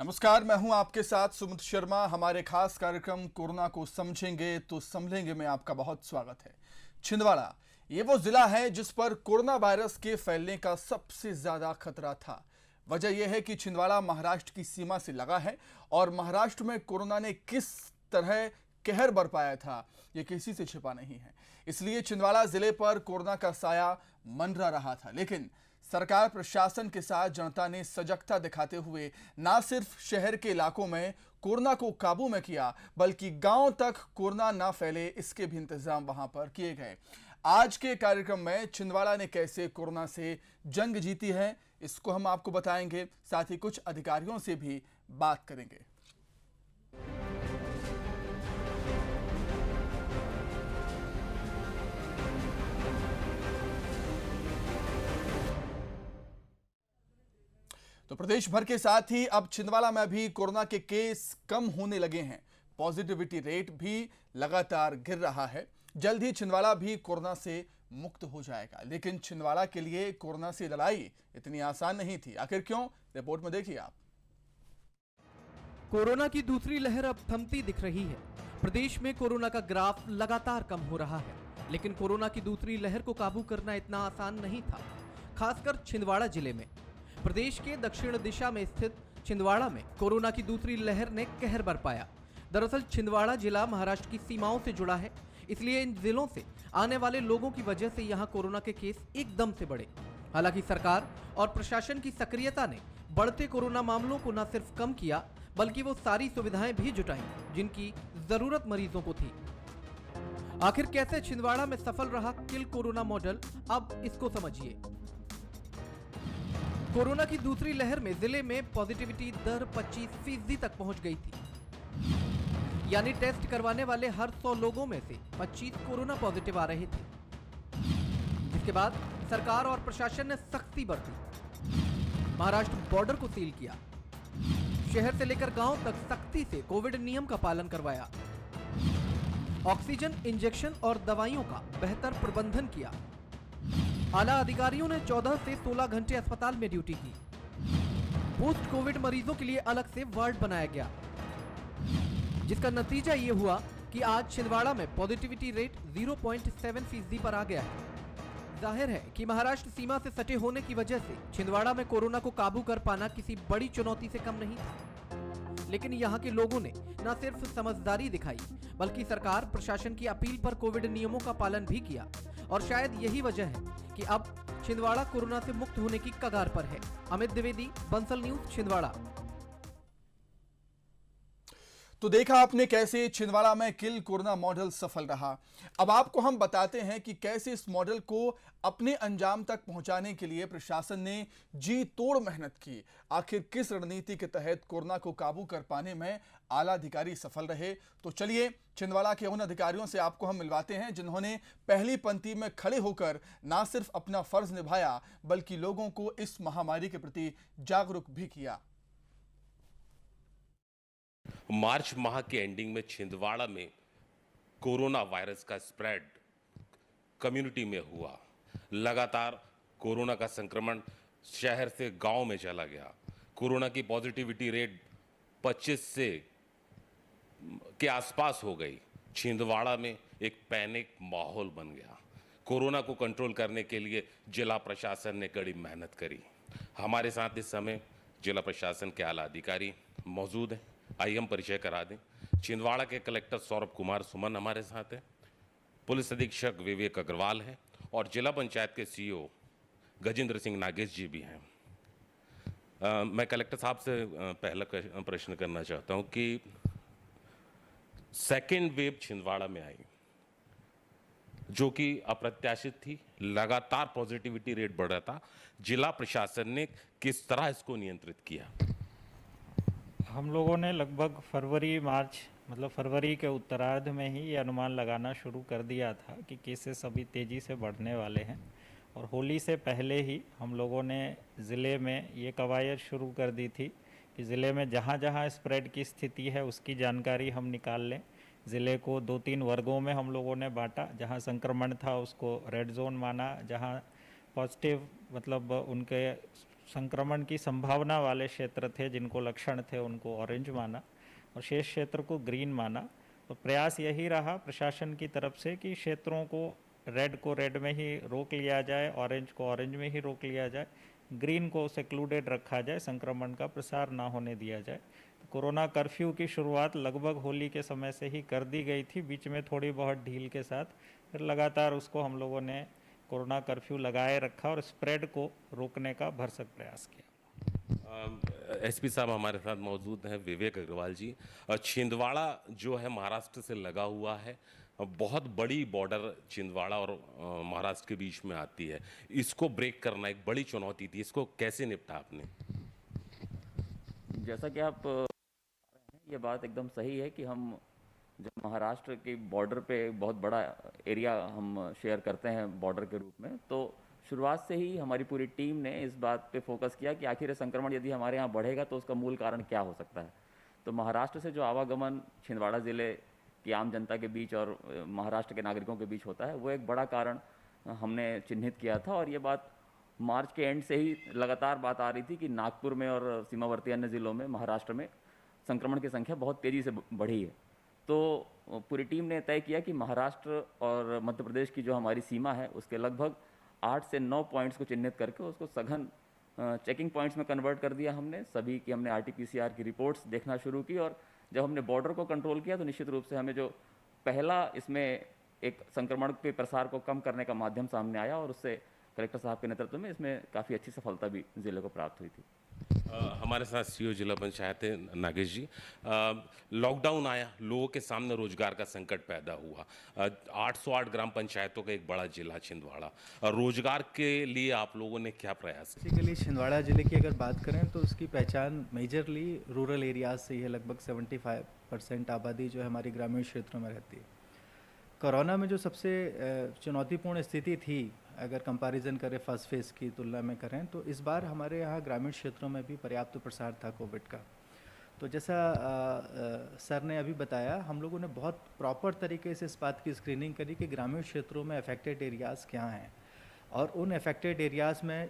नमस्कार, मैं हूं आपके साथ सुमित शर्मा। हमारे खास कार्यक्रम कोरोना को समझेंगे तो संभलेंगे में आपका बहुत स्वागत है। छिंदवाड़ा ये वो जिला है जिस पर कोरोना वायरस के फैलने का सबसे ज्यादा खतरा था। वजह यह है कि छिंदवाड़ा महाराष्ट्र की सीमा से लगा है और महाराष्ट्र में कोरोना ने किस तरह कहर बरपाया था ये किसी से छिपा नहीं है। इसलिए छिंदवाड़ा जिले पर कोरोना का साया मंडरा रहा था, लेकिन सरकार प्रशासन के साथ जनता ने सजगता दिखाते हुए न सिर्फ शहर के इलाकों में कोरोना को काबू में किया, बल्कि गांव तक कोरोना ना फैले इसके भी इंतजाम वहां पर किए गए। आज के कार्यक्रम में छिंदवाड़ा ने कैसे कोरोना से जंग जीती है इसको हम आपको बताएंगे, साथ ही कुछ अधिकारियों से भी बात करेंगे। तो प्रदेश भर के साथ ही अब छिंदवाड़ा में भी कोरोना के केस कम होने लगे हैं। पॉजिटिविटी रेट भी लगातार गिर रहा है। जल्द ही छिंदवाड़ा भी कोरोना से मुक्त हो जाएगा, लेकिन छिंदवाड़ा के लिए कोरोना से लड़ाई इतनी आसान नहीं थी। आखिर क्यों, रिपोर्ट में देखिए आप। कोरोना की दूसरी लहर अब थमती दिख रही है। प्रदेश में कोरोना का ग्राफ लगातार कम हो रहा है, लेकिन कोरोना की दूसरी लहर को काबू करना इतना आसान नहीं था, खासकर छिंदवाड़ा जिले में। प्रदेश के दक्षिण दिशा में स्थित छिंदवाड़ा में कोरोना की दूसरी लहर ने कहर बरपाया। दरअसल छिंदवाड़ा जिला महाराष्ट्र की सीमाओं से जुड़ा है, इसलिए इन जिलों से आने वाले लोगों की वजह से यहाँ कोरोना के केस एकदम से बढ़े। हालांकि सरकार और प्रशासन की सक्रियता ने बढ़ते कोरोना मामलों को न सिर्फ कम किया, बल्कि वो सारी सुविधाएं भी जुटाई जिनकी जरूरत मरीजों को थी। आखिर कैसे छिंदवाड़ा में सफल रहा किल कोरोना मॉडल, अब इसको समझिए। कोरोना की दूसरी लहर में जिले में पॉजिटिविटी दर 25% तक पहुंच गई थी, यानी टेस्ट करवाने वाले हर 100 लोगों में से 25 कोरोना पॉजिटिव आ रहे थे। जिसके बाद सरकार और प्रशासन ने सख्ती बरती। महाराष्ट्र बॉर्डर को सील किया, शहर से लेकर गांव तक सख्ती से कोविड नियम का पालन करवाया, ऑक्सीजन इंजेक्शन और दवाइयों का बेहतर प्रबंधन किया। आला अधिकारियों ने 14 से 16 घंटे अस्पताल में ड्यूटी की। पोस्ट कोविड मरीजों के लिए अलग से वार्ड बनाया गया, जिसका नतीजा ये हुआ कि आज छिंदवाड़ा में पॉजिटिविटी रेट 0.7% पर आ गया है। जाहिर है कि महाराष्ट्र सीमा से सटे होने की वजह से छिंदवाड़ा में कोरोना को काबू कर पाना किसी बड़ी चुनौती से कम नहीं था, लेकिन यहाँ के लोगों ने न सिर्फ समझदारी दिखाई, बल्कि सरकार प्रशासन की अपील पर कोविड नियमों का पालन भी किया। और शायद यही वजह है कि अब छिंदवाड़ा कोरोना से मुक्त होने की कगार पर है। अमित द्विवेदी, बंसल न्यूज, छिंदवाड़ा। तो देखा आपने कैसे छिंदवाड़ा में किल कोरोना मॉडल सफल रहा। अब आपको हम बताते हैं कि कैसे इस मॉडल को अपने अंजाम तक पहुंचाने के लिए प्रशासन ने जी तोड़ मेहनत की। आखिर किस रणनीति के तहत कोरोना को काबू कर पाने में आला अधिकारी सफल रहे। तो चलिए छिंदवाड़ा के उन अधिकारियों से आपको हम मिलवाते हैं जिन्होंने पहली पंक्ति में खड़े होकर ना सिर्फ अपना फर्ज निभाया, बल्कि लोगों को इस महामारी के प्रति जागरूक भी किया। मार्च माह के एंडिंग में छिंदवाड़ा में कोरोना वायरस का स्प्रेड कम्युनिटी में हुआ। लगातार कोरोना का संक्रमण शहर से गांव में चला गया। कोरोना की पॉजिटिविटी रेट 25 से के आसपास हो गई। छिंदवाड़ा में एक पैनिक माहौल बन गया। कोरोना को कंट्रोल करने के लिए जिला प्रशासन ने कड़ी मेहनत करी। हमारे साथ इस समय जिला प्रशासन के आला अधिकारी मौजूद हैं। आइए हम परिचय करा दें। छिंदवाड़ा के कलेक्टर सौरभ कुमार सुमन हमारे साथ हैं, पुलिस अधीक्षक विवेक अग्रवाल हैं और जिला पंचायत के सीईओ गजेंद्र सिंह नागेश जी भी हैं। मैं कलेक्टर साहब से पहला प्रश्न करना चाहता हूं कि सेकेंड वेव छिंदवाड़ा में आई, जो कि अप्रत्याशित थी, लगातार पॉजिटिविटी रेट बढ़ रहा था। जिला प्रशासन ने किस तरह इसको नियंत्रित किया? हम लोगों ने लगभग फरवरी के उत्तरार्ध में ही ये अनुमान लगाना शुरू कर दिया था कि केसेस अभी तेज़ी से बढ़ने वाले हैं, और होली से पहले ही हम लोगों ने ज़िले में ये कवायद शुरू कर दी थी कि ज़िले में जहाँ जहाँ स्प्रेड की स्थिति है उसकी जानकारी हम निकाल लें। ज़िले को 2-3 वर्गों में हम लोगों ने बांटा। जहाँ संक्रमण था उसको रेड जोन माना, जहाँ पॉजिटिव उनके संक्रमण की संभावना वाले क्षेत्र थे, जिनको लक्षण थे, उनको ऑरेंज माना और शेष क्षेत्र को ग्रीन माना। तो प्रयास यही रहा प्रशासन की तरफ से कि क्षेत्रों को रेड में ही रोक लिया जाए, ऑरेंज को ऑरेंज में ही रोक लिया जाए, ग्रीन को सेक्लूडेड रखा जाए, संक्रमण का प्रसार ना होने दिया जाए। तो कोरोना कर्फ्यू की शुरुआत लगभग होली के समय से ही कर दी गई थी, बीच में थोड़ी बहुत ढील के साथ फिर लगातार उसको हम लोगों ने कोरोना कर्फ्यू लगाए रखा और स्प्रेड को रोकने का भरसक प्रयास किया। एसपी साहब हमारे साथ मौजूद हैं, विवेक अग्रवाल जी। छिंदवाड़ा जो है महाराष्ट्र से लगा हुआ है, बहुत बड़ी बॉर्डर छिंदवाड़ा और महाराष्ट्र के बीच में आती है। इसको ब्रेक करना एक बड़ी चुनौती थी, इसको कैसे निपटा आपने? जैसा कि आप ये बात एकदम सही है कि हम जो महाराष्ट्र की बॉर्डर पे बहुत बड़ा एरिया हम शेयर करते हैं बॉर्डर के रूप में, तो शुरुआत से ही हमारी पूरी टीम ने इस बात पे फोकस किया कि आखिर संक्रमण यदि हमारे यहाँ बढ़ेगा तो उसका मूल कारण क्या हो सकता है। तो महाराष्ट्र से जो आवागमन छिंदवाड़ा ज़िले की आम जनता के बीच और महाराष्ट्र के नागरिकों के बीच होता है, वो एक बड़ा कारण हमने चिन्हित किया था। और ये बात मार्च के एंड से ही लगातार बात आ रही थी कि नागपुर में और सीमावर्ती अन्य ज़िलों में महाराष्ट्र में संक्रमण की संख्या बहुत तेज़ी से बढ़ी है। तो पूरी टीम ने तय किया कि महाराष्ट्र और मध्य प्रदेश की जो हमारी सीमा है उसके लगभग 8 से 9 पॉइंट्स को चिन्हित करके उसको सघन चेकिंग पॉइंट्स में कन्वर्ट कर दिया हमने। सभी की हमने RT-PCR की रिपोर्ट्स देखना शुरू की और जब हमने बॉर्डर को कंट्रोल किया तो निश्चित रूप से हमें जो पहला इसमें एक संक्रमण के प्रसार को कम करने का माध्यम सामने आया और उससे कलेक्टर साहब के नेतृत्व में इसमें काफ़ी अच्छी सफलता भी ज़िले को प्राप्त हुई थी। हमारे साथ सीओ जिला पंचायत है नागेश जी। लॉकडाउन आया, लोगों के सामने रोजगार का संकट पैदा हुआ। 808 ग्राम पंचायतों का एक बड़ा जिला छिंदवाड़ा, रोजगार के लिए आप लोगों ने क्या प्रयास किया? बेसिकली छिंदवाड़ा ज़िले की अगर बात करें तो उसकी पहचान मेजरली रूरल एरियाज से ही है। लगभग 75% आबादी जो है हमारी ग्रामीण क्षेत्रों में रहती है। कोरोना में जो सबसे चुनौतीपूर्ण स्थिति थी, अगर कंपैरिजन करें फर्स्ट फेज़ की तुलना में करें, तो इस बार हमारे यहाँ ग्रामीण क्षेत्रों में भी पर्याप्त प्रसार था कोविड का। तो जैसा सर ने अभी बताया, हम लोगों ने बहुत प्रॉपर तरीके से इस बात की स्क्रीनिंग करी कि ग्रामीण क्षेत्रों में अफेक्टेड एरियाज़ क्या हैं और उन अफेक्टेड एरियाज़ में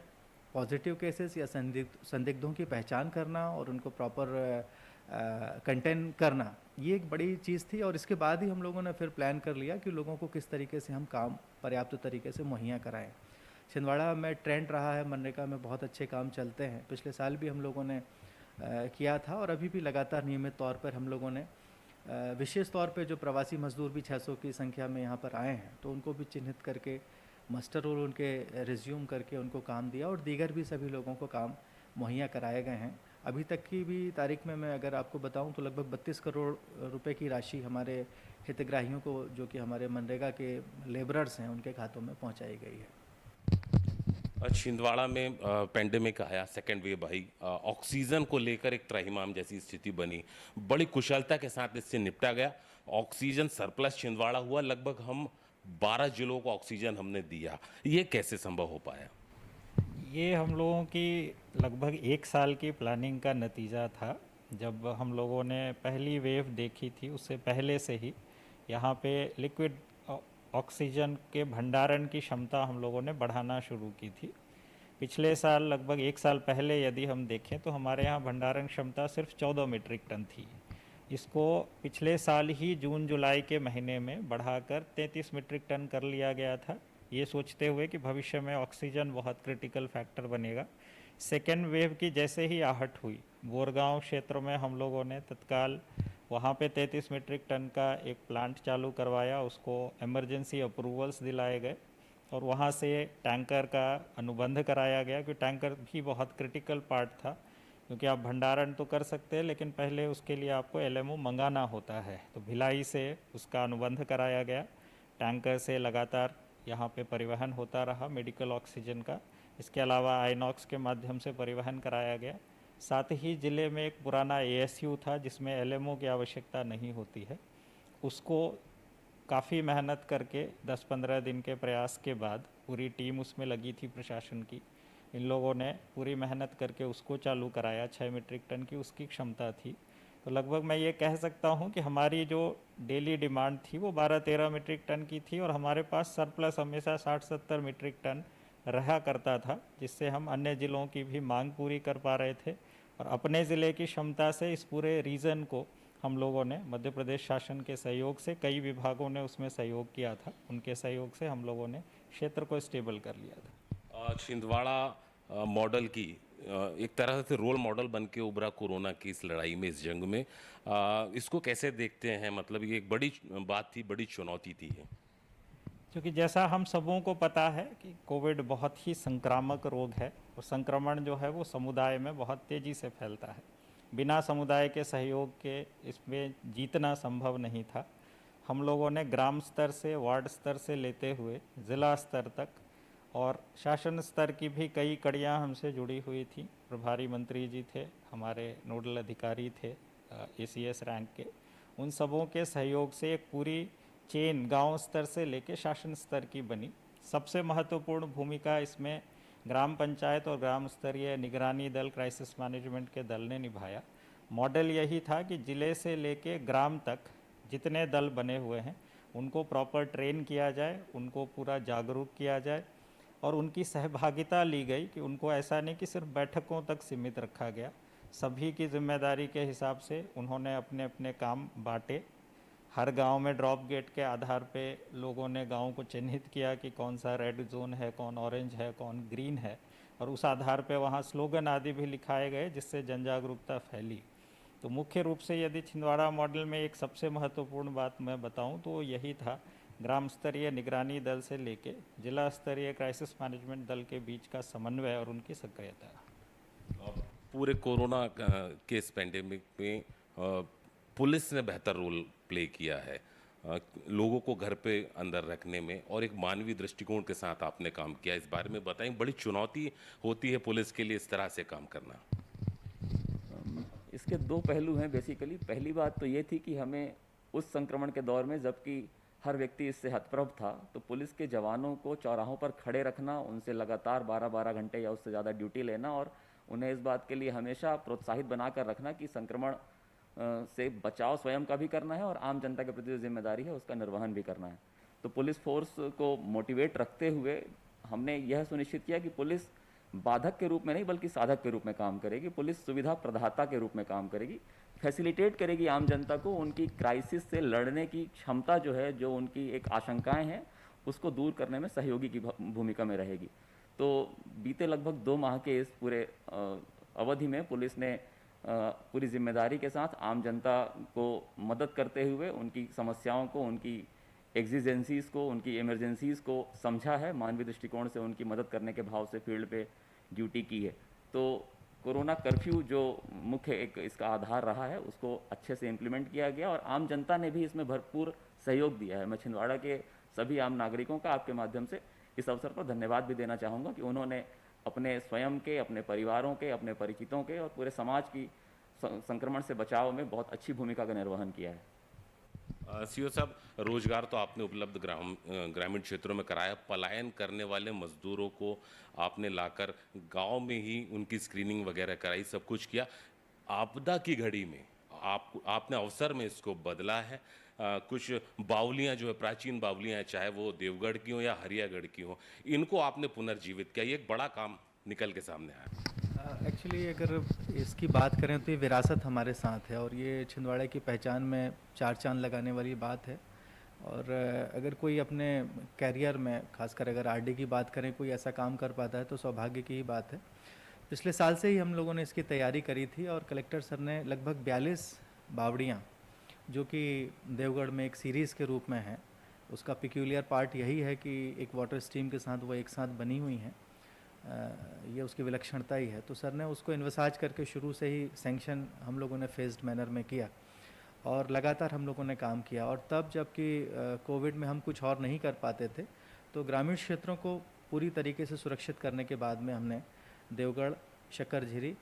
पॉजिटिव केसेस या संदिग्धों की पहचान करना और उनको प्रॉपर कंटेन करना, ये एक बड़ी चीज़ थी। और इसके बाद ही हम लोगों ने फिर प्लान कर लिया कि लोगों को किस तरीके से हम काम पर्याप्त तरीके से मुहैया कराएं। छिंदवाड़ा में ट्रेंड रहा है, मनरेगा में बहुत अच्छे काम चलते हैं। पिछले साल भी हम लोगों ने किया था और अभी भी लगातार नियमित तौर पर हम लोगों ने विशेष तौर पे जो प्रवासी मजदूर भी 600 की संख्या में यहाँ पर आए हैं, तो उनको भी चिन्हित करके मस्टर रोल उनके रिज्यूम करके उनको काम दिया और दीगर भी सभी लोगों को काम मुहैया कराए गए हैं। अभी तक की भी तारीख में मैं अगर आपको बताऊं तो लगभग 32 करोड़ रुपए की राशि हमारे हितग्राहियों को, जो कि हमारे मनरेगा के लेबरर्स हैं, उनके खातों में पहुंचाई गई है। छिंदवाड़ा में पेंडेमिक आया, सेकेंड वेव आई, ऑक्सीजन को लेकर एक त्राहिमाम जैसी स्थिति बनी, बड़ी कुशलता के साथ इससे निपटा गया। ऑक्सीजन सरप्लस छिंदवाड़ा हुआ, लगभग हम 12 जिलों को ऑक्सीजन हमने दिया। ये कैसे संभव हो पाया? ये हम लोगों की लगभग 1 साल की प्लानिंग का नतीजा था। जब हम लोगों ने पहली वेव देखी थी, उससे पहले से ही यहाँ पे लिक्विड ऑक्सीजन के भंडारण की क्षमता हम लोगों ने बढ़ाना शुरू की थी। पिछले साल लगभग 1 साल पहले यदि हम देखें तो हमारे यहाँ भंडारण क्षमता सिर्फ 14 मीट्रिक टन थी। इसको पिछले साल ही जून जुलाई के महीने में बढ़ाकर 33 मीट्रिक टन कर लिया गया था, ये सोचते हुए कि भविष्य में ऑक्सीजन बहुत क्रिटिकल फैक्टर बनेगा। सेकेंड वेव की जैसे ही आहट हुई, बोरगांव क्षेत्र में हम लोगों ने तत्काल वहाँ पे 33 मीट्रिक टन का एक प्लांट चालू करवाया, उसको इमरजेंसी अप्रूवल्स दिलाए गए और वहाँ से टैंकर का अनुबंध कराया गया, क्योंकि टैंकर भी बहुत क्रिटिकल पार्ट था। क्योंकि आप भंडारण तो कर सकते हैं लेकिन पहले उसके लिए आपको LMO मंगाना होता है, तो भिलाई से उसका अनुबंध कराया गया। टैंकर से लगातार यहाँ पे परिवहन होता रहा मेडिकल ऑक्सीजन का। इसके अलावा आइनॉक्स के माध्यम से परिवहन कराया गया। साथ ही ज़िले में एक पुराना ASU था जिसमें LMO की आवश्यकता नहीं होती है, उसको काफ़ी मेहनत करके 10-15 दिन के प्रयास के बाद पूरी टीम उसमें लगी थी प्रशासन की। इन लोगों ने पूरी मेहनत करके उसको चालू कराया। 6 मीट्रिक टन की उसकी क्षमता थी। तो लगभग मैं ये कह सकता हूँ कि हमारी जो डेली डिमांड थी वो 12-13 मीट्रिक टन की थी और हमारे पास सरप्लस हमेशा 60-70 मीट्रिक टन रहा करता था, जिससे हम अन्य ज़िलों की भी मांग पूरी कर पा रहे थे। और अपने ज़िले की क्षमता से इस पूरे रीजन को हम लोगों ने मध्य प्रदेश शासन के सहयोग से, कई विभागों ने उसमें सहयोग किया था, उनके सहयोग से हम लोगों ने क्षेत्र को स्टेबल कर लिया था। छिंदवाड़ा मॉडल की एक तरह से रोल मॉडल बन के उभरा कोरोना की इस लड़ाई में, इस जंग में। इसको कैसे देखते हैं? मतलब ये एक बड़ी बात थी, बड़ी चुनौती थी ये। क्योंकि जैसा हम सबों को पता है कि कोविड बहुत ही संक्रामक रोग है और संक्रमण जो है वो समुदाय में बहुत तेज़ी से फैलता है। बिना समुदाय के सहयोग के इसमें जीतना संभव नहीं था। हम लोगों ने ग्राम स्तर से, वार्ड स्तर से लेते हुए ज़िला स्तर तक और शासन स्तर की भी कई कड़ियाँ हमसे जुड़ी हुई थी। प्रभारी मंत्री जी थे, हमारे नोडल अधिकारी थे ACS रैंक के, उन सबों के सहयोग से एक पूरी चेन गांव स्तर से लेके शासन स्तर की बनी। सबसे महत्वपूर्ण भूमिका इसमें ग्राम पंचायत और ग्राम स्तरीय निगरानी दल, क्राइसिस मैनेजमेंट के दल ने निभाया। मॉडल यही था कि ज़िले से लेके ग्राम तक जितने दल बने हुए हैं उनको प्रॉपर ट्रेन किया जाए, उनको पूरा जागरूक किया जाए और उनकी सहभागिता ली गई कि उनको ऐसा नहीं कि सिर्फ बैठकों तक सीमित रखा गया। सभी की जिम्मेदारी के हिसाब से उन्होंने अपने अपने काम बांटे। हर गांव में ड्रॉप गेट के आधार पे लोगों ने गांव को चिन्हित किया कि कौन सा रेड जोन है, कौन ऑरेंज है, कौन ग्रीन है, और उस आधार पे वहाँ स्लोगन आदि भी लिखाए गए जिससे जन जागरूकता फैली। तो मुख्य रूप से यदि छिंदवाड़ा मॉडल में एक सबसे महत्वपूर्ण बात मैं बताऊं तो यही था, ग्राम स्तरीय निगरानी दल से लेके जिला स्तरीय क्राइसिस मैनेजमेंट दल के बीच का समन्वय और उनकी सक्रियता। पूरे कोरोना के इस पेंडेमिक में पुलिस ने बेहतर रोल प्ले किया है लोगों को घर पे अंदर रखने में, और एक मानवीय दृष्टिकोण के साथ आपने काम किया। इस बारे में बताएं, बड़ी चुनौती होती है पुलिस के लिए इस तरह से काम करना। इसके दो पहलू हैं बेसिकली। पहली बात तो ये थी कि हमें उस संक्रमण के दौर में, जबकि हर व्यक्ति इससे हतप्रभ था, तो पुलिस के जवानों को चौराहों पर खड़े रखना, उनसे लगातार 12-12 घंटे या उससे ज़्यादा ड्यूटी लेना और उन्हें इस बात के लिए हमेशा प्रोत्साहित बना कर रखना कि संक्रमण से बचाव स्वयं का भी करना है और आम जनता के प्रति जो जिम्मेदारी है उसका निर्वहन भी करना है। तो पुलिस फोर्स को मोटिवेट रखते हुए हमने यह सुनिश्चित किया कि पुलिस बाधक के रूप में नहीं बल्कि साधक के रूप में काम करेगी। पुलिस सुविधा प्रदाता के रूप में काम करेगी, फैसिलिटेट करेगी आम जनता को, उनकी क्राइसिस से लड़ने की क्षमता जो है, जो उनकी एक आशंकाएं हैं, उसको दूर करने में सहयोगी की भूमिका में रहेगी। तो बीते लगभग 2 माह के इस पूरे अवधि में पुलिस ने पूरी जिम्मेदारी के साथ आम जनता को मदद करते हुए उनकी समस्याओं को, उनकी एग्जिजेंसीज़ को, उनकी इमरजेंसीज़ को समझा है, मानवीय दृष्टिकोण से उनकी मदद करने के भाव से फील्ड पे ड्यूटी की है। तो कोरोना कर्फ्यू जो मुख्य एक इसका आधार रहा है उसको अच्छे से इम्प्लीमेंट किया गया और आम जनता ने भी इसमें भरपूर सहयोग दिया है। मैं छिंदवाड़ा के सभी आम नागरिकों का आपके माध्यम से इस अवसर पर धन्यवाद भी देना चाहूँगा कि उन्होंने अपने स्वयं के, अपने परिवारों के, अपने परिचितों के और पूरे समाज की संक्रमण से बचाव में बहुत अच्छी भूमिका का निर्वहन किया है। सीओ साहब, रोजगार तो आपने उपलब्ध ग्रामीण क्षेत्रों में कराया, पलायन करने वाले मजदूरों को आपने लाकर गांव में ही उनकी स्क्रीनिंग वगैरह कराई, सब कुछ किया। आपदा की घड़ी में आपने अवसर में इसको बदला है। कुछ बावलियां जो है, प्राचीन बावलियां, चाहे वो देवगढ़ की हो या हरियागढ़ की हो, इनको आपने पुनर्जीवित किया। ये एक बड़ा काम निकल के सामने आया। एक्चुअली अगर इसकी बात करें तो ये विरासत हमारे साथ है और ये छिंदवाड़ा की पहचान में 4 चांद लगाने वाली बात है। और अगर कोई अपने कैरियर में, खासकर अगर आरडी की बात करें, कोई ऐसा काम कर पाता है तो सौभाग्य की ही बात है। पिछले साल से ही हम लोगों ने इसकी तैयारी करी थी और कलेक्टर सर ने लगभग 42 बावड़ियाँ, जो कि देवगढ़ में एक सीरीज़ के रूप में है, उसका पिक्यूलियर पार्ट यही है कि एक वाटर स्ट्रीम के साथ वो एक साथ बनी हुई हैं, ये उसकी विलक्षणता ही है। तो सर ने उसको इन्वसाज करके शुरू से ही सैंक्शन हम लोगों ने फेज्ड मैनर में किया और लगातार हम लोगों ने काम किया। और तब जबकि कोविड में हम कुछ और नहीं कर पाते थे, तो ग्रामीण क्षेत्रों को पूरी तरीके से सुरक्षित करने के बाद में हमने देवगढ़, शक्करझिरी,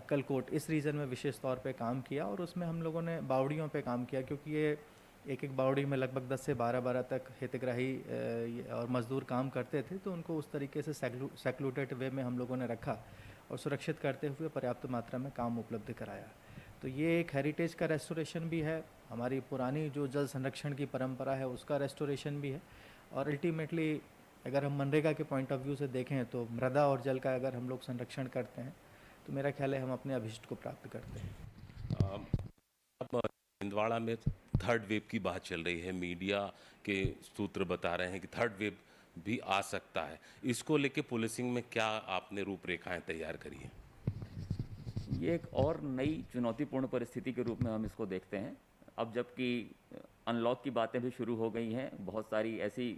कलकोट, इस रीजन में विशेष तौर पे काम किया और उसमें हम लोगों ने बावड़ियों पे काम किया, क्योंकि ये एक बावड़ी में लगभग 10 से 12 तक हितग्राही और मज़दूर काम करते थे। तो उनको उस तरीके से सेक्लूटेड वे में हम लोगों ने रखा और सुरक्षित करते हुए पर्याप्त मात्रा में काम उपलब्ध कराया। तो ये एक हेरिटेज का रेस्टोरेशन भी है, हमारी पुरानी जो जल संरक्षण की परंपरा है उसका रेस्टोरेशन भी है और अल्टीमेटली अगर हम मनरेगा के पॉइंट ऑफ व्यू से देखें तो मृदा और जल का अगर हम लोग संरक्षण करते हैं तो मेरा ख्याल है हम अपने अभिष्ट को प्राप्त करते हैं। अब छिंदवाड़ा में थर्ड वेव की बात चल रही है, मीडिया के सूत्र बता रहे हैं कि थर्ड वेव भी आ सकता है। इसको लेके पुलिसिंग में क्या आपने रूपरेखाएं तैयार करी हैं? ये एक और नई चुनौतीपूर्ण परिस्थिति के रूप में हम इसको देखते हैं। अब जबकि अनलॉक की बातें भी शुरू हो गई हैं, बहुत सारी ऐसी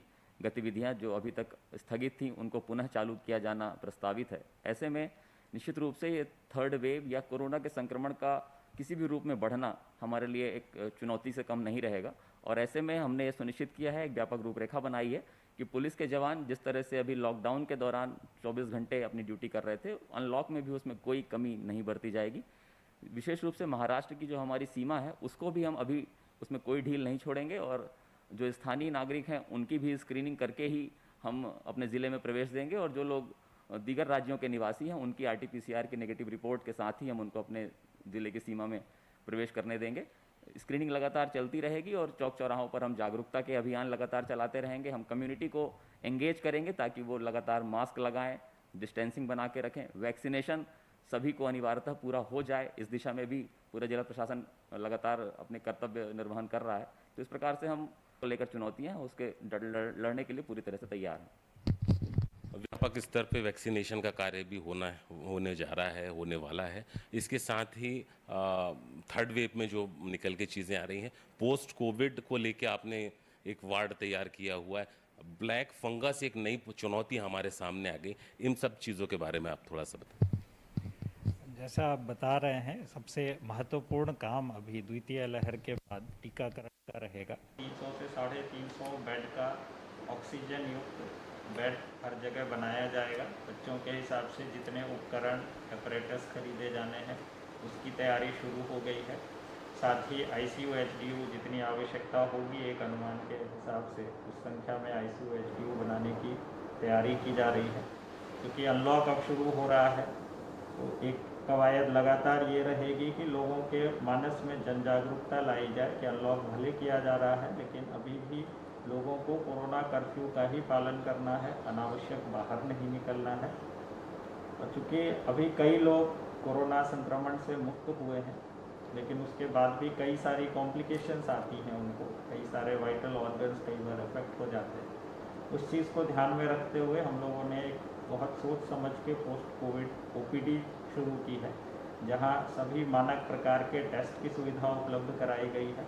गतिविधियां जो अभी तक स्थगित थीं उनको पुनः चालू किया जाना प्रस्तावित है। ऐसे में निश्चित रूप से ये थर्ड वेव या कोरोना के संक्रमण का किसी भी रूप में बढ़ना हमारे लिए एक चुनौती से कम नहीं रहेगा। और ऐसे में हमने ये सुनिश्चित किया है, एक व्यापक रूपरेखा बनाई है कि पुलिस के जवान जिस तरह से अभी लॉकडाउन के दौरान 24 घंटे अपनी ड्यूटी कर रहे थे, अनलॉक में भी उसमें कोई कमी नहीं बरती जाएगी। विशेष रूप से महाराष्ट्र की जो हमारी सीमा है उसको भी हम अभी उसमें कोई ढील नहीं छोड़ेंगे और जो स्थानीय नागरिक हैं उनकी भी स्क्रीनिंग करके ही हम अपने ज़िले में प्रवेश देंगे और जो लोग दीगर राज्यों के निवासी हैं उनकी RT-PCR की नेगेटिव रिपोर्ट के साथ ही हम उनको अपने ज़िले की सीमा में प्रवेश करने देंगे। स्क्रीनिंग लगातार चलती रहेगी और चौक चौराहों पर हम जागरूकता के अभियान लगातार चलाते रहेंगे। हम कम्युनिटी को एंगेज करेंगे ताकि वो लगातार मास्क लगाएं, डिस्टेंसिंग बना के रखें। वैक्सीनेशन सभी को अनिवार्यतः पूरा हो जाए, इस दिशा में भी पूरा जिला प्रशासन लगातार अपने कर्तव्य निर्वहन कर रहा है। तो इस प्रकार से हम को लेकर चुनौतियां उसके लड़ने के लिए पूरी तरह से तैयार हैं। व्यापक स्तर पे वैक्सीनेशन का कार्य भी होने जा रहा है, होने वाला है। इसके साथ ही थर्ड वेव में जो निकल के चीज़ें आ रही हैं, पोस्ट कोविड को लेके आपने एक वार्ड तैयार किया हुआ है। ब्लैक फंगस एक नई चुनौती हमारे सामने आ गई, इन सब चीज़ों के बारे में आप थोड़ा सा बताएं। जैसा आप बता रहे हैं, सबसे महत्वपूर्ण काम अभी द्वितीय लहर के बाद टीकाकरण का रहेगा। 300 से 350 बेड का ऑक्सीजन युक्त बेड हर जगह बनाया जाएगा। बच्चों के हिसाब से जितने उपकरण ऑपरेटर्स खरीदे जाने हैं उसकी तैयारी शुरू हो गई है। साथ ही ICU HDU जितनी आवश्यकता होगी एक अनुमान के हिसाब से उस संख्या में ICU HDU बनाने की तैयारी की जा रही है। क्योंकि अनलॉक अब शुरू हो रहा है तो एक कवायद लगातार ये रहेगी कि लोगों के मानस में जन जागरूकता लाई जाए कि अनलॉक भले किया जा रहा है लेकिन अभी भी लोगों को कोरोना कर्फ्यू का ही पालन करना है, अनावश्यक बाहर नहीं निकलना है। और चूँकि अभी कई लोग कोरोना संक्रमण से मुक्त हुए हैं लेकिन उसके बाद भी कई सारी कॉम्प्लिकेशंस आती हैं, उनको कई सारे वाइटल ऑर्गन्स कई बार अफेक्ट हो जाते हैं। उस चीज़ को ध्यान में रखते हुए हम लोगों ने एक बहुत सोच समझ के पोस्ट कोविड OPD शुरू की है, जहां सभी मानक प्रकार के टेस्ट की सुविधा उपलब्ध कराई गई है।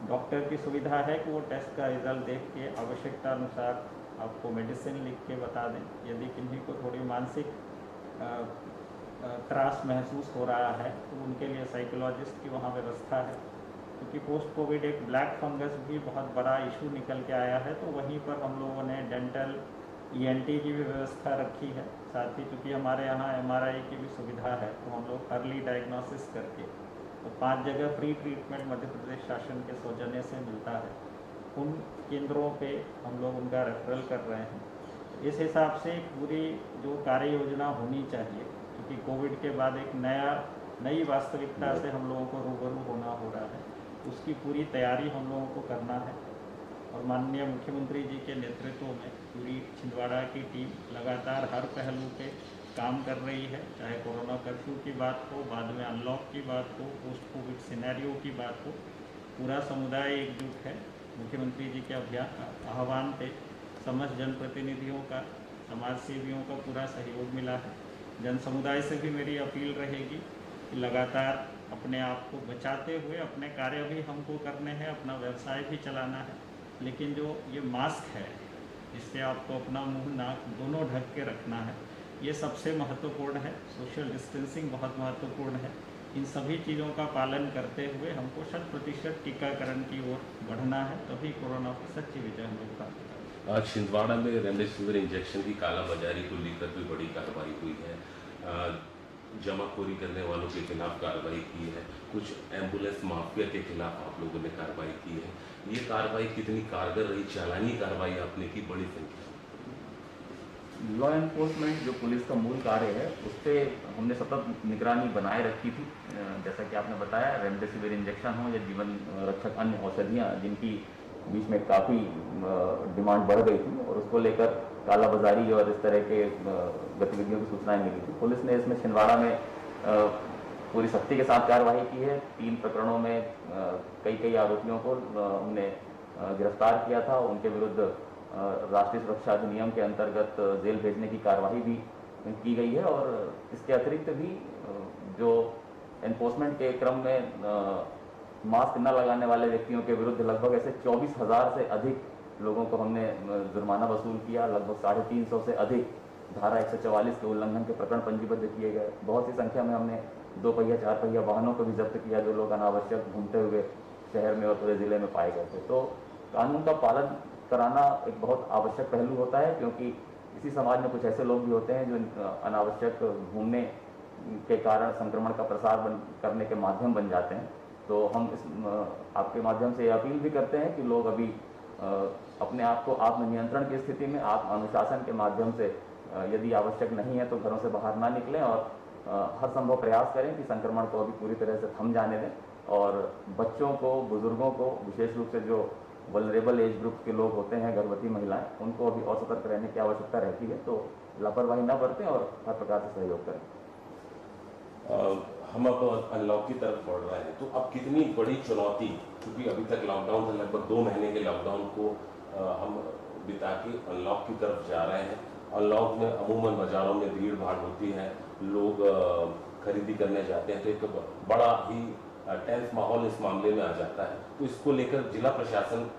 डॉक्टर की सुविधा है कि वो टेस्ट का रिजल्ट देख के आवश्यकता अनुसार आपको मेडिसिन लिख के बता दें। यदि किन्हीं को थोड़ी मानसिक त्रास महसूस हो रहा है तो उनके लिए साइकोलॉजिस्ट की वहाँ व्यवस्था है। क्योंकि पोस्ट कोविड एक ब्लैक फंगस भी बहुत बड़ा इशू निकल के आया है तो वहीं पर हम लोगों ने डेंटल ENT की भी व्यवस्था रखी है। साथ ही चूँकि हमारे यहाँ MRI की भी सुविधा है तो हम लोग अर्ली डायग्नोसिस करके तो 5 जगह फ्री ट्रीटमेंट मध्य प्रदेश शासन के सौजन्य से मिलता है, उन केंद्रों पे हम लोग उनका रेफरल कर रहे हैं। इस हिसाब से पूरी जो कार्य योजना होनी चाहिए, क्योंकि कोविड के बाद एक नई वास्तविकता से हम लोगों को रूबरू होना हो रहा है, उसकी पूरी तैयारी हम लोगों को करना है। और माननीय मुख्यमंत्री जी के नेतृत्व में पूरी छिंदवाड़ा की टीम लगातार हर पहलू पे काम कर रही है, चाहे कोरोना कर्फ्यू की बात हो, बाद में अनलॉक की बात हो, पोस्ट कोविड सिनेरियो की बात हो। पूरा समुदाय एकजुट है। मुख्यमंत्री जी के आह्वान पे समस्त जनप्रतिनिधियों का, समाज सेवियों का पूरा सहयोग मिला है। जन समुदाय से भी मेरी अपील रहेगी कि लगातार अपने आप को बचाते हुए अपने कार्य भी हमको करने हैं, अपना व्यवसाय भी चलाना है, लेकिन जो ये मास्क है जिससे आपको अपना मुंह नाक दोनों ढक के रखना है, ये सबसे महत्वपूर्ण है। सोशल डिस्टेंसिंग बहुत महत्वपूर्ण है। इन सभी चीज़ों का पालन करते हुए हमको 100% टीकाकरण की ओर बढ़ना है, तभी कोरोना की सच्ची विजय हम लोग प्राप्त करेंगे। आज छिंदवाड़ा में रेमडेसिविर इंजेक्शन की कालाबाजारी को लेकर भी बड़ी कार्रवाई हुई है। जमाखोरी करने वालों के खिलाफ कार्रवाई की है, कुछ एम्बुलेंस माफिया के खिलाफ आप लोगों ने कार्रवाई की है। ये कार्रवाई कितनी कारगर रही? चालानी कार्रवाई आपने की बड़ी संख्या। लॉ एनफोर्समेंट जो पुलिस का मूल कार्य है उस पर हमने सतत निगरानी बनाए रखी थी। जैसा कि आपने बताया, रेमडेसिविर इंजेक्शन हो या जीवन रक्षक अन्य औषधियाँ जिनकी बीच में काफ़ी डिमांड बढ़ गई थी और उसको लेकर कालाबाजारी और इस तरह के गतिविधियों की सूचनाएं मिली थी। पुलिस ने इसमें छिंदवाड़ा में पूरी सख्ती के साथ कार्रवाई की है। 3 प्रकरणों में कई आरोपियों को हमने गिरफ्तार किया था। उनके विरुद्ध राष्ट्रीय सुरक्षा अधिनियम के अंतर्गत जेल भेजने की कार्रवाई भी की गई है और इसके अतिरिक्त भी जो एनफोर्समेंट के क्रम में मास्क न लगाने वाले व्यक्तियों के विरुद्ध लगभग ऐसे 24,000 से अधिक लोगों को हमने जुर्माना वसूल किया। लगभग 350 से अधिक धारा 144 के उल्लंघन के प्रकरण पंजीबद्ध किए गए। बहुत सी संख्या में हमने 2 पहिया 4 पहिया वाहनों को भी जब्त किया जो लोग अनावश्यक घूमते हुए शहर में और पूरे जिले में पाए गए थे। तो कानून का पालन कराना एक बहुत आवश्यक पहलू होता है, क्योंकि इसी समाज में कुछ ऐसे लोग भी होते हैं जो अनावश्यक घूमने के कारण संक्रमण का प्रसार करने के माध्यम बन जाते हैं। तो हम इस आपके माध्यम से अपील भी करते हैं कि लोग अभी अपने आप को आत्मनियंत्रण की स्थिति में आत्म अनुशासन के माध्यम से यदि आवश्यक नहीं है तो घरों से बाहर ना निकलें और हर संभव प्रयास करें कि संक्रमण को अभी पूरी तरह से थम जाने दें। और बच्चों को, बुजुर्गों को, विशेष रूप से जो वल्नरेबल एज ग्रुप के लोग होते हैं, गर्भवती महिलाएं, उनको अभी और सतर्क रहने की आवश्यकता रहती है। तो लापरवाही न बरतें और हर प्रकार से सहयोग करें। हम अब अनलॉक की तरफ बढ़ रहे हैं, तो अब कितनी बड़ी चुनौती, क्योंकि अभी तक लॉकडाउन है, लगभग 2 महीने के लॉकडाउन को हम बिता के अनलॉक की तरफ जा रहे हैं। अनलॉक में अमूमन बाजारों में भीड़ भाड़ होती है, लोग खरीदी करने जाते हैं, तो एक बड़ा ही टेंस माहौल इस मामले में आ जाता है। तो इसको लेकर जिला प्रशासन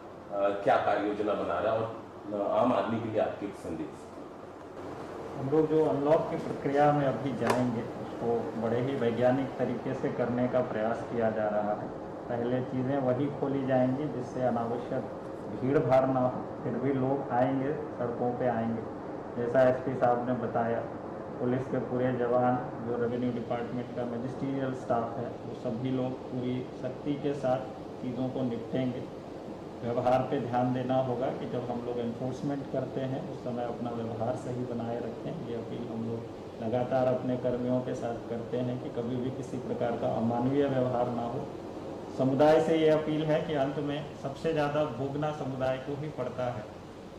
क्या कार्य योजना बना रहा है और आम आदमी के लिए आपके संदेश? हम लोग जो अनलॉक की प्रक्रिया में अभी जाएंगे उसको बड़े ही वैज्ञानिक तरीके से करने का प्रयास किया जा रहा है। पहले चीज़ें वही खोली जाएंगी जिससे अनावश्यक भीड़ भाड़ ना हो, फिर भी लोग आएंगे, सड़कों पे आएंगे। जैसा एसपी साहब ने बताया, पुलिस के पूरे जवान, जो रेवेन्यू डिपार्टमेंट का मजिस्ट्रियल स्टाफ है, वो सभी लोग पूरी सख्ती के साथ चीज़ों को निपटेंगे। व्यवहार पे ध्यान देना होगा कि जब हम लोग एनफोर्समेंट करते हैं उस समय अपना व्यवहार सही बनाए रखें। ये अपील हम लोग लगातार अपने कर्मियों के साथ करते हैं कि कभी भी किसी प्रकार का अमानवीय व्यवहार ना हो। समुदाय से ये अपील है कि अंत में सबसे ज़्यादा भोगना समुदाय को ही पड़ता है।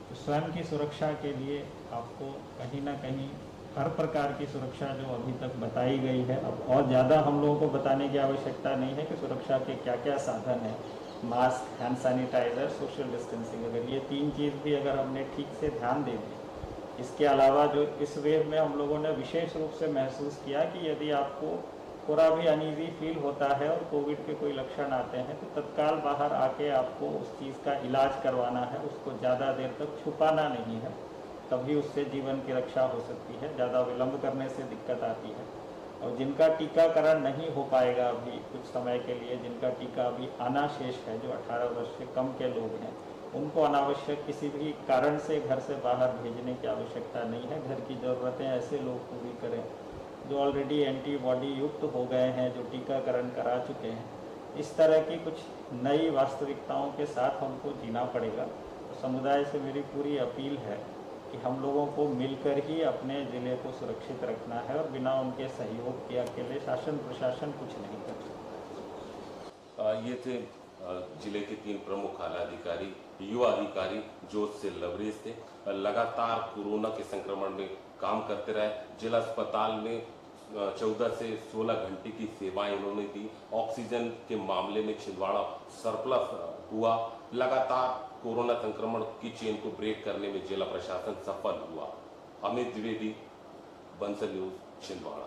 तो स्वयं की सुरक्षा के लिए आपको कहीं ना कहीं हर प्रकार की सुरक्षा जो अभी तक बताई गई है, अब और ज़्यादा हम लोगों को बताने की आवश्यकता नहीं है कि सुरक्षा के क्या क्या साधन हैं। Mask, hand sanitiser, social distancing, अगर ये 3 चीज़ भी अगर हमने ठीक से ध्यान दे दी। इसके अलावा जो इस वेव में हम लोगों ने विशेष रूप से महसूस किया कि यदि आपको थोड़ा भी अनईजी फील होता है और कोविड के कोई लक्षण आते हैं तो तत्काल बाहर आके आपको उस चीज़ का इलाज करवाना है, उसको ज़्यादा देर तक छुपाना नहीं है, तभी उससे जीवन की रक्षा हो सकती है। ज़्यादा विलंब करने से दिक्कत आती है। और जिनका टीकाकरण नहीं हो पाएगा अभी कुछ समय के लिए, जिनका टीका अभी आना शेष है, जो 18 वर्ष से कम के लोग हैं, उनको अनावश्यक किसी भी कारण से घर से बाहर भेजने की आवश्यकता नहीं है। घर की ज़रूरतें ऐसे लोग पूरी करें जो ऑलरेडी एंटीबॉडी युक्त हो गए हैं, जो टीकाकरण करा चुके हैं। इस तरह की कुछ नई वास्तविकताओं के साथ हमको जीना पड़ेगा। तो समुदाय से मेरी पूरी अपील है कि हम लोगों को मिलकर ही अपने ज़िले को सुरक्षित रखना है और बिना उनके सहयोग के अकेले शासन प्रशासन कुछ नहीं कर सकता। ये थे जिले के 3 प्रमुख आला अधिकारी, युवा अधिकारी जो से लबरेज थे, लगातार कोरोना के संक्रमण में काम करते रहे। जिला अस्पताल में 14 से 16 घंटे की सेवाएं इन्होंने दी। ऑक्सीजन के मामले में छिंदवाड़ा सरप्लस हुआ। लगातार कोरोना संक्रमण की चेन को ब्रेक करने में जिला प्रशासन सफल हुआ। अमित द्विवेदी, बंसल न्यूज, छिंदवाड़ा।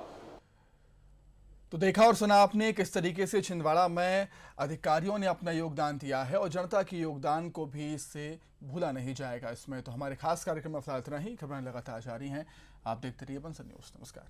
तो देखा और सुना आपने किस तरीके से छिंदवाड़ा में अधिकारियों ने अपना योगदान दिया है और जनता के योगदान को भी इससे भूला नहीं जाएगा इसमें। तो हमारे खास कार्यक्रम में फिलहाल इतना ही। खबरें लगातार जारी हैं, आप देखते रहिए बंसल न्यूज। नमस्कार।